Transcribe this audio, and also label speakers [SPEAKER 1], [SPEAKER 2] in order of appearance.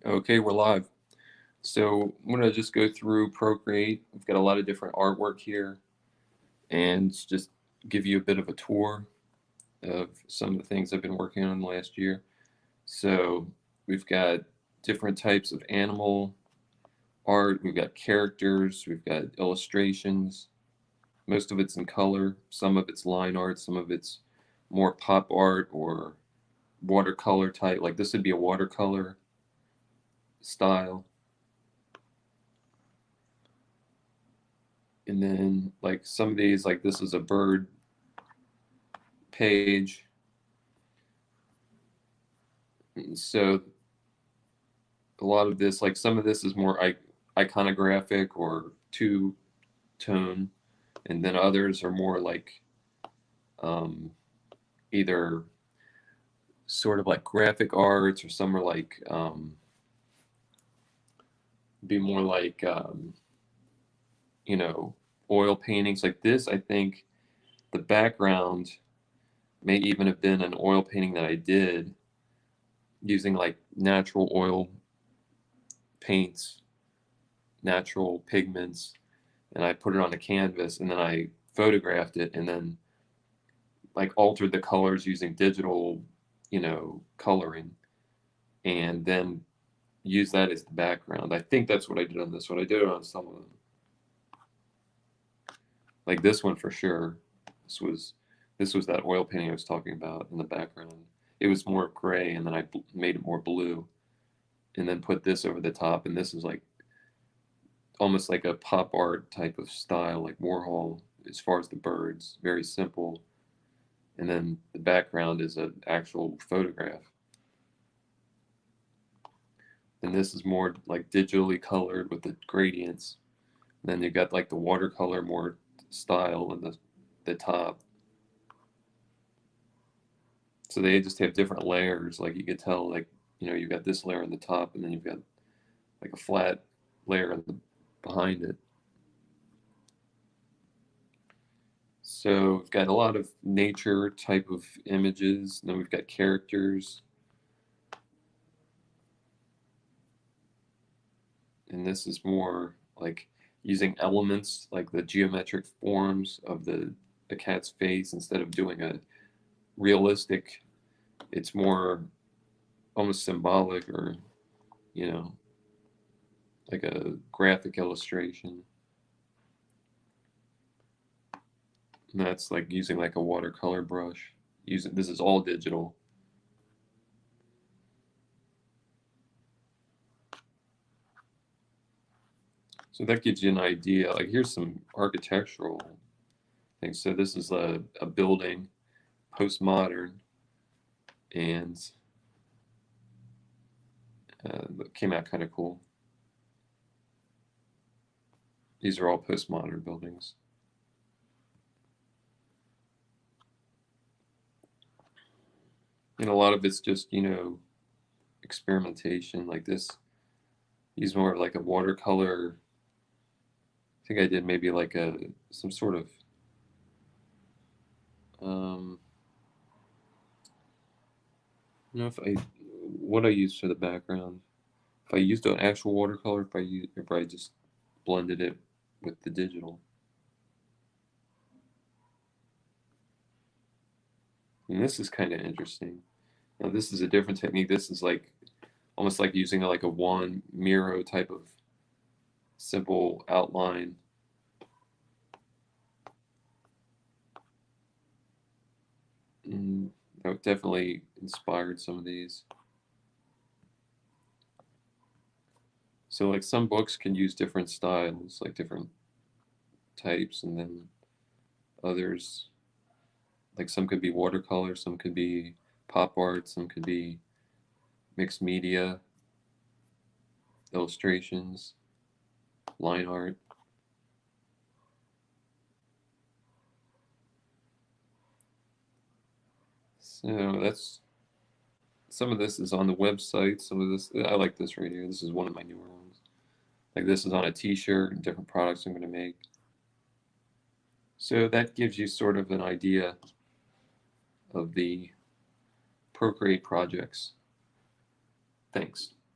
[SPEAKER 1] Okay, we're live. So I'm gonna just go through Procreate. We've got a lot of different artwork here and just give you a bit of a tour of some of the things I've been working on last year. So we've got different types of animal art, we've got characters, we've got illustrations. Most of it's in color, some of it's line art, some of it's more pop art or watercolor type. Like this would be a watercolor style. And then like some of these, like this is a bird page. And so a lot of this, like some of this is more iconographic or two tone, and then others are more like um, either sort of like graphic arts, or some are like be more like you know, oil paintings. Like this, I think the background may even have been an oil painting that I did using like natural oil paints, natural pigments, and I put it on a canvas, and then I photographed it, and then like altered the colors using digital, coloring, and then use that as the background. I think that's what I did on this one. I did it on some of them. Like this one for sure. This was that oil painting I was talking about in the background. It was more gray, and then I made it more blue, and then put this over the top. And this is like almost like a pop art type of style, like Warhol, as far as the birds. Very simple. And then the background is an actual photograph. And this is more like digitally colored with the gradients. And then you got like the watercolor more style in the top. So they just have different layers. Like you could tell, like, you've got this layer on the top, and then you've got like a flat layer behind it. So we've got a lot of nature type of images. And then we've got characters. And this is more like using elements like the geometric forms of the cat's face instead of doing a realistic. It's more almost symbolic, or you know like a graphic illustration. And that's like using like a watercolor brush. Using this is all digital. So that gives you an idea. Like here's some architectural things. So this is a building, postmodern, and it came out kind of cool. These are all postmodern buildings. And a lot of it's just, experimentation. Like this, use more of like a watercolor. I think I did maybe like some sort of um if I what I used for the background. If I used an actual watercolor, if I just blended it with the digital. And this is kind of interesting. Now this is a different technique. This is like almost like using like a Juan Miro type of simple outline. That definitely inspired some of these. So like some books can use different styles, like different types, and then others, like some could be watercolor, some could be pop art, some could be mixed media, illustrations, line art. So that's some of this is on the website. Some of this, I like this right here. This is one of my newer ones. Like this is on a t-shirt and different products I'm going to make. So that gives you sort of an idea of the Procreate projects. Thanks.